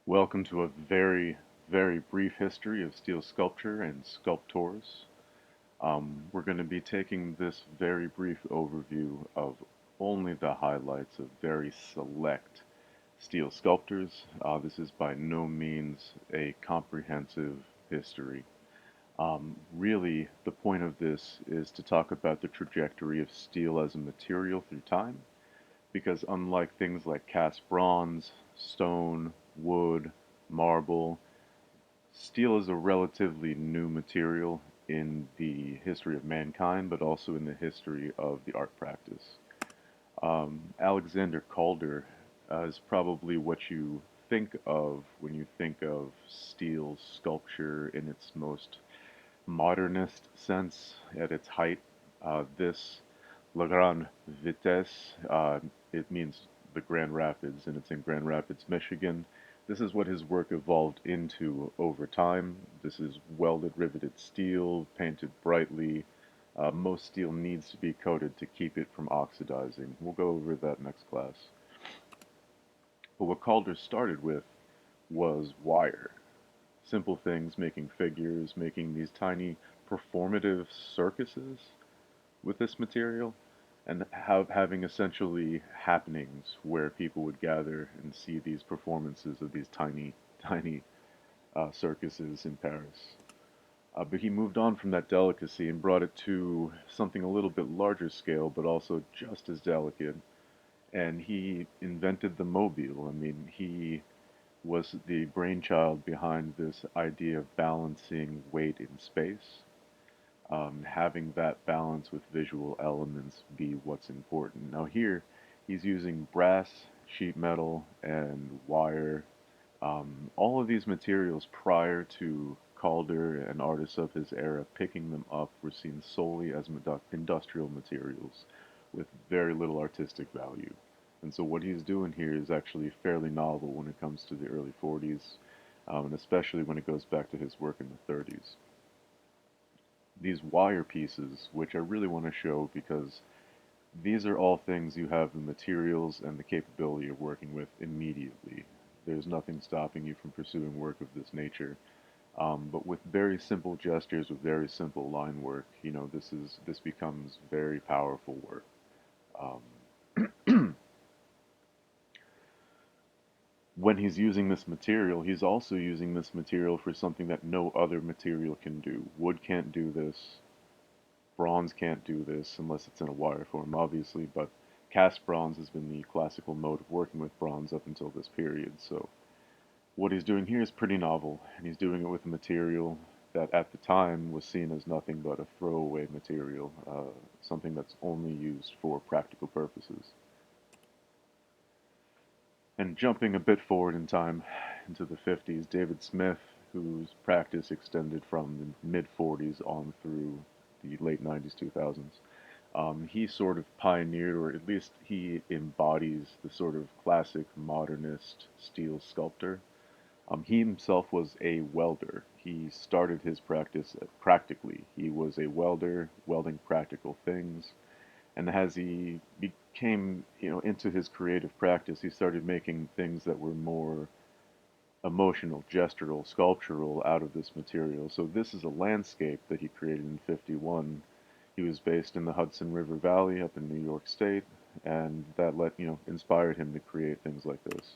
Welcome to a very, very brief history of steel sculpture and sculptors. We're going to be taking this very brief overview of only the highlights of very select steel sculptors. This is by no means a comprehensive history. Really, the point of this is to talk about the trajectory of steel as a material through time, because unlike things like cast bronze, stone, wood, marble, steel is a relatively new material in the history of mankind, but also in the history of the art practice. Alexander Calder is probably what you think of when you think of steel sculpture in its most modernist sense at its height. This La Grande Vitesse, it means the Grand Rapids, and it's in Grand Rapids, Michigan. This is what his work evolved into over time. This is welded, riveted steel, painted brightly. Most steel needs to be coated to keep it from oxidizing. We'll go over that next class. But what Calder started with was wire. Simple things, making figures, making these tiny performative circuses with this material, and having essentially happenings where people would gather and see these performances of these tiny circuses in Paris. But he moved on from that delicacy and brought it to something a little bit larger scale, but also just as delicate. And he invented the mobile. I mean, he was the brainchild behind this idea of balancing weight in space, having that balance with visual elements be what's important. Now here, he's using brass, sheet metal, and wire. All of these materials prior to Calder and artists of his era picking them up were seen solely as industrial materials with very little artistic value. And so what he's doing here is actually fairly novel when it comes to the early 40s, and especially when it goes back to his work in the 30s. These wire pieces, which I really want to show because these are all things you have the materials and the capability of working with immediately. There's nothing stopping you from pursuing work of this nature. But with very simple gestures, with very simple line work, this becomes very powerful work. When he's using this material, he's also using this material for something that no other material can do. Wood can't do this. Bronze can't do this unless it's in a wire form, obviously, but cast bronze has been the classical mode of working with bronze up until this period. So what he's doing here is pretty novel, and he's doing it with a material that at the time was seen as nothing but a throwaway material, something that's only used for practical purposes. And jumping a bit forward in time into the 50s, David Smith, whose practice extended from the mid 40s on through the late 90s, 2000s, he sort of pioneered, or at least he embodies the sort of classic modernist steel sculptor. He himself was a welder. He started his practice practically. He was a welder, welding practical things. And as he became, into his creative practice, he started making things that were more emotional, gestural, sculptural out of this material. So this is a landscape that he created in 51. He was based in the Hudson River Valley up in New York State, and that inspired him to create things like this.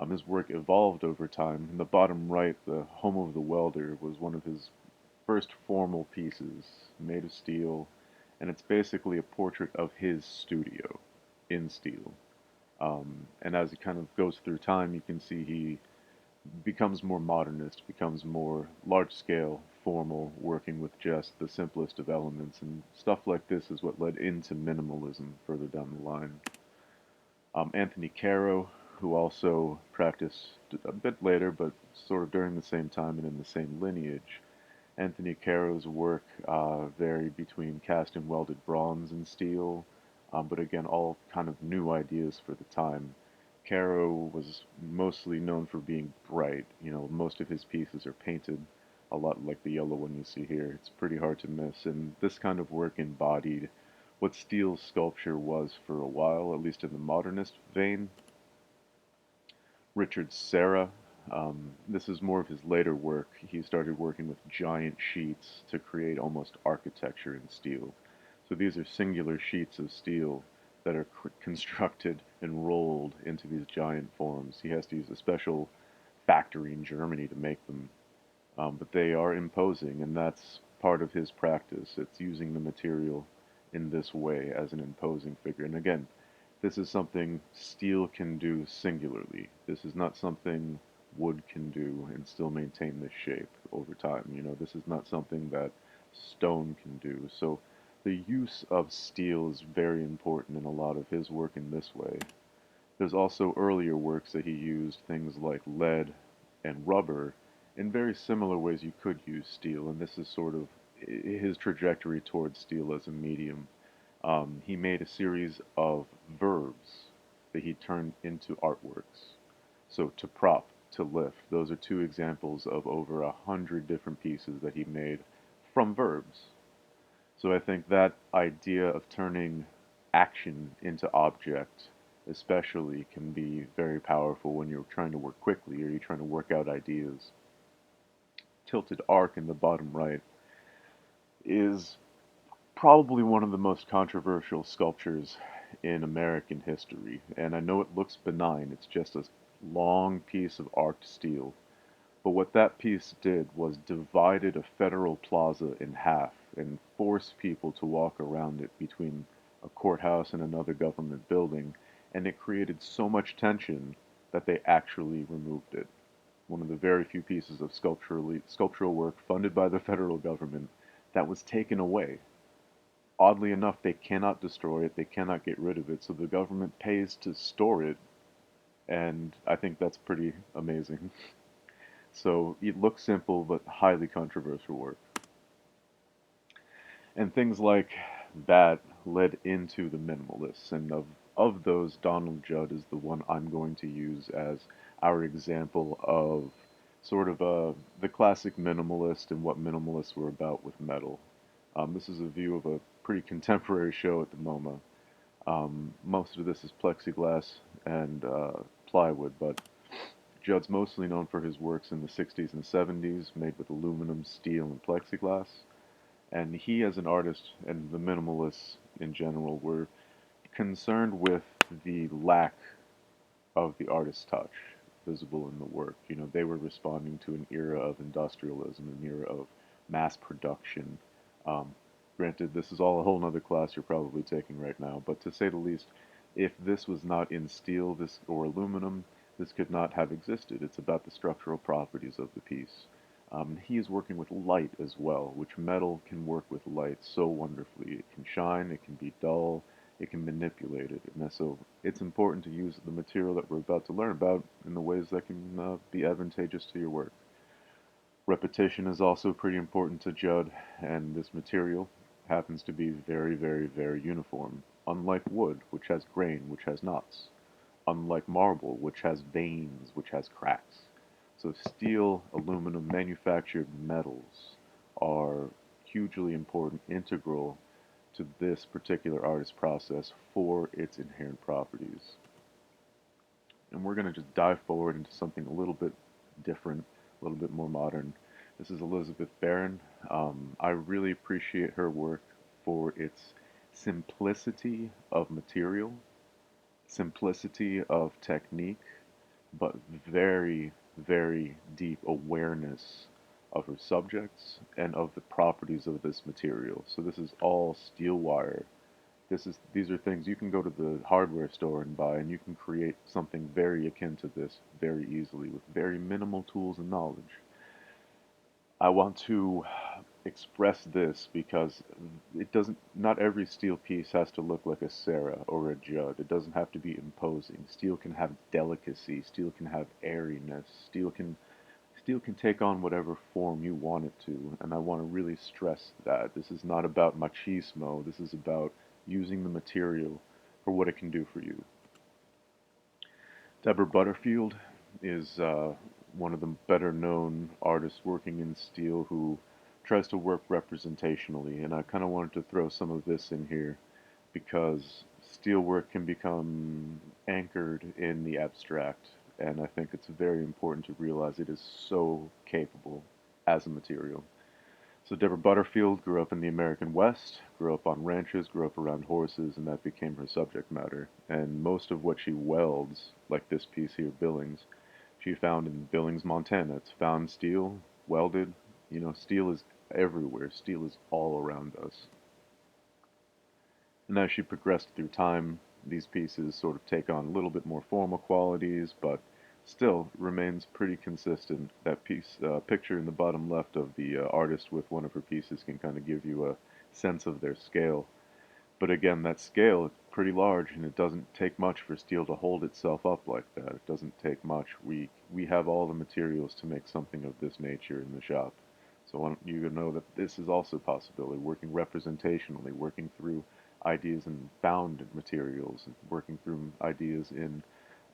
His work evolved over time. In the bottom right, the Home of the Welder was one of his first formal pieces, made of steel, and it's basically a portrait of his studio in steel. And as it kind of goes through time, you can see he becomes more modernist, becomes more large scale, formal, working with just the simplest of elements. And stuff like this is what led into minimalism further down the line. Anthony Caro, who also practiced a bit later, but sort of during the same time and in the same lineage. Anthony Caro's work varied between cast and welded bronze and steel, but again, all kind of new ideas for the time. Caro was mostly known for being bright. Most of his pieces are painted, a lot like the yellow one you see here. It's pretty hard to miss, and this kind of work embodied what steel sculpture was for a while, at least in the modernist vein. Richard Serra, This is more of his later work. He started working with giant sheets to create almost architecture in steel. So these are singular sheets of steel that are constructed and rolled into these giant forms. He has to use a special factory in Germany to make them, but they are imposing, and that's part of his practice. It's using the material in this way as an imposing figure. And again, this is something steel can do singularly. This is not something wood can do and still maintain this shape over time. You know, this is not something that stone can do. So the use of steel is very important in a lot of his work in this way. There's also earlier works that he used things like lead and rubber in very similar ways you could use steel, and this is sort of his trajectory towards steel as a medium. He made a series of verbs that he turned into artworks. So to prop, to lift, those are two examples of over 100 different pieces that he made from verbs. So I think that idea of turning action into object especially can be very powerful when you're trying to work quickly or you're trying to work out ideas. Tilted Arc in the bottom right is probably one of the most controversial sculptures in American history. And I know it looks benign, it's just a long piece of arced steel. But what that piece did was divided a federal plaza in half and forced people to walk around it between a courthouse and another government building, and it created so much tension that they actually removed it. One of the very few pieces of sculptural work funded by the federal government that was taken away. Oddly enough, they cannot destroy it, they cannot get rid of it, so the government pays to store it, and I think that's pretty amazing. So it looks simple but highly controversial work. And things like that led into the minimalists, and of those, Donald Judd is the one I'm going to use as our example of sort of the classic minimalist and what minimalists were about with metal. This is a view of a pretty contemporary show at the MoMA. Most of this is plexiglass and plywood, but Judd's mostly known for his works in the 60s and 70s, made with aluminum, steel, and plexiglass. And he, as an artist, and the minimalists in general, were concerned with the lack of the artist's touch visible in the work. You know, they were responding to an era of industrialism, an era of mass production. Um, Granted, this is all a whole other class you're probably taking right now, but to say the least, if this was not in steel this or aluminum, this could not have existed. It's about the structural properties of the piece. He is working with light as well, which metal can work with light so wonderfully. It can shine, it can be dull, it can manipulate it. And so it's important to use the material that we're about to learn about in the ways that can be advantageous to your work. Repetition is also pretty important to Judd, and this material happens to be very, very, very uniform. Unlike wood, which has grain, which has knots. Unlike marble, which has veins, which has cracks. So steel, aluminum, manufactured metals are hugely important, integral to this particular artist process for its inherent properties. And we're going to just dive forward into something a little bit different, a little bit more modern. This is Elizabeth Barron. I really appreciate her work for its simplicity of material, simplicity of technique, but very, very deep awareness of her subjects and of the properties of this material. So this is all steel wire. These are things you can go to the hardware store and buy, and you can create something very akin to this very easily with very minimal tools and knowledge. I want to express this because it doesn't, not every steel piece has to look like a Sarah or a Judd. It doesn't have to be imposing. Steel can have delicacy, steel can have airiness, steel can take on whatever form you want it to, and I want to really stress that. This is not about machismo, this is about using the material for what it can do for you. Deborah Butterfield is one of the better known artists working in steel who tries to work representationally, and I kind of wanted to throw some of this in here because steelwork can become anchored in the abstract, and I think it's very important to realize it is so capable as a material. So Deborah Butterfield grew up in the American West, grew up on ranches, grew up around horses, and that became her subject matter. And most of what she welds, like this piece here, Billings, she found in Billings, Montana. It's found steel, welded. You know, steel is everywhere. Steel is all around us. And as she progressed through time, these pieces sort of take on a little bit more formal qualities, but still remains pretty consistent. That piece, picture in the bottom left of the artist with one of her pieces can kind of give you a sense of their scale. But again, that scale is pretty large, and it doesn't take much for steel to hold itself up like that. It doesn't take much. We have all the materials to make something of this nature in the shop. So I want you to know that this is also a possibility, working representationally, working through ideas in bound materials, and working through ideas in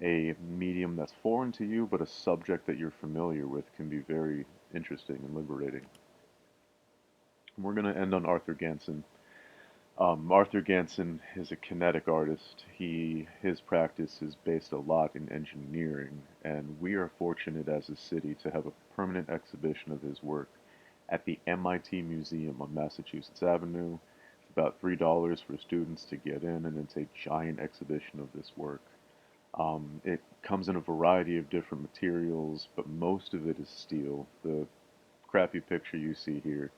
a medium that's foreign to you, but a subject that you're familiar with can be very interesting and liberating. We're going to end on Arthur Ganson. Arthur Ganson is a kinetic artist. His practice is based a lot in engineering, and we are fortunate as a city to have a permanent exhibition of his work at the MIT Museum on Massachusetts Avenue. It's about $3 for students to get in, and it's a giant exhibition of this work. It comes in a variety of different materials, but most of it is steel. The crappy picture you see here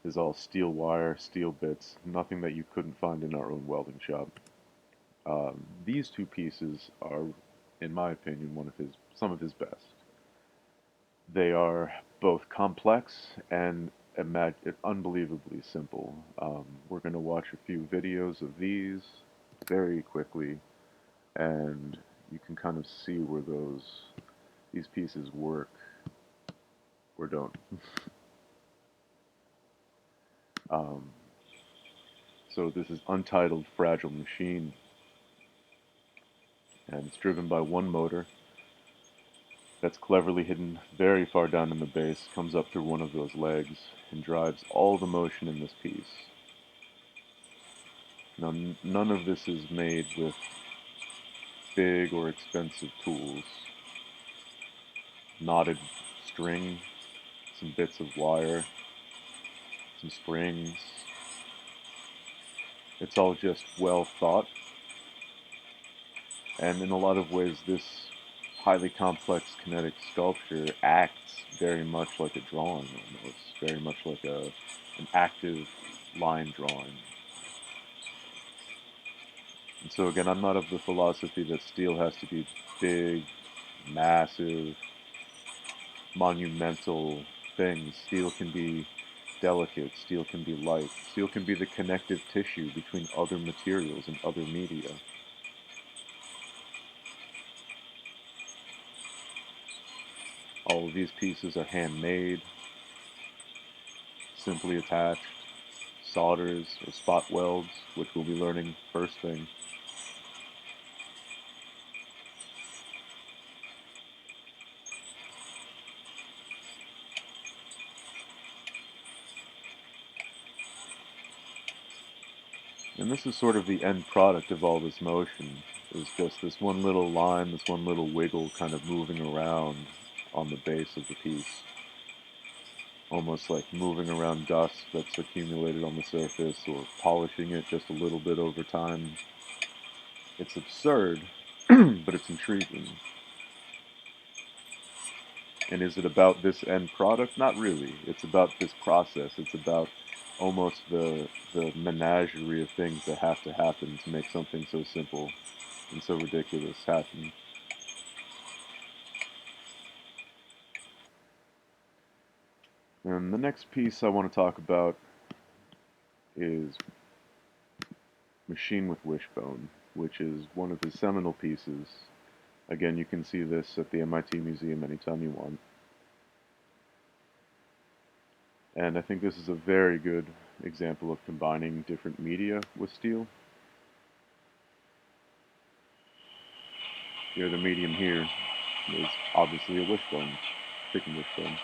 is all steel wire, steel bits, nothing that you couldn't find in our own welding shop. These two pieces are, in my opinion, some of his best. They are both complex and unbelievably simple. We're going to watch a few videos of these very quickly, and you can kind of see where these pieces work or don't. Um, so this is Untitled Fragile Machine, and it's driven by one motor that's cleverly hidden very far down in the base, comes up through one of those legs, and drives all the motion in this piece. Now, none of this is made with big or expensive tools. Knotted string, some bits of wire, some springs. It's all just well thought, and in a lot of ways this highly complex kinetic sculpture acts very much like a drawing almost, very much like an active line drawing. And so again, I'm not of the philosophy that steel has to be big, massive, monumental things. Steel can be delicate, steel can be light, steel can be the connective tissue between other materials and other media. All of these pieces are handmade, simply attached, solders or spot welds, which we'll be learning first thing. And this is sort of the end product of all this motion, is just this one little line, this one little wiggle kind of moving around on the base of the piece. Almost like moving around dust that's accumulated on the surface or polishing it just a little bit over time. It's absurd, but it's intriguing. And is it about this end product? Not really. It's about this process. It's about almost the menagerie of things that have to happen to make something so simple and so ridiculous happen. And the next piece I want to talk about is Machine with Wishbone, which is one of his seminal pieces. Again, you can see this at the MIT Museum anytime you want. And I think this is a very good example of combining different media with steel. Here, the medium here is obviously a wishbone, chicken wishbone.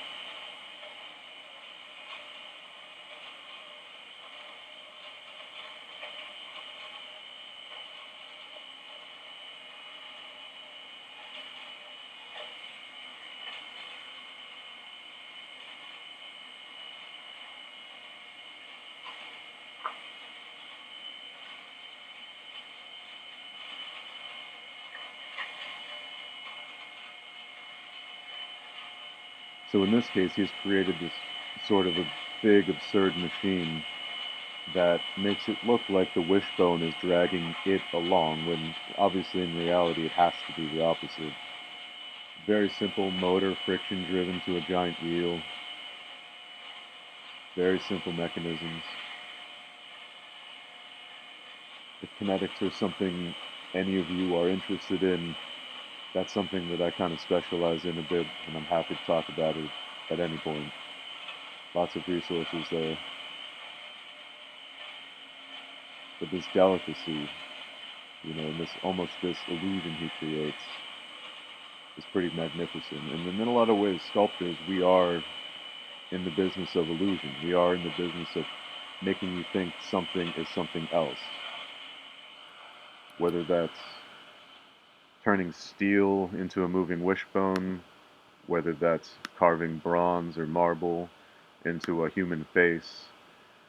So in this case, he's created this sort of a big, absurd machine that makes it look like the wishbone is dragging it along, when obviously in reality it has to be the opposite. Very simple motor, friction driven to a giant wheel. Very simple mechanisms. If kinetics are something any of you are interested in, that's something that I kind of specialize in a bit, and I'm happy to talk about it at any point. Lots of resources there. But this delicacy, and this almost this illusion he creates is pretty magnificent. And in a lot of ways, sculptors, we are in the business of illusion. We are in the business of making you think something is something else. Whether that's turning steel into a moving wishbone, whether that's carving bronze or marble into a human face.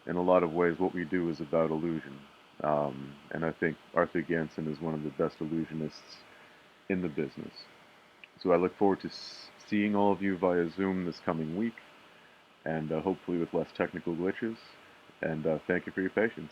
In a lot of ways, what we do is about illusion. And I think Arthur Ganson is one of the best illusionists in the business. So I look forward to seeing all of you via Zoom this coming week, and hopefully with less technical glitches. And thank you for your patience.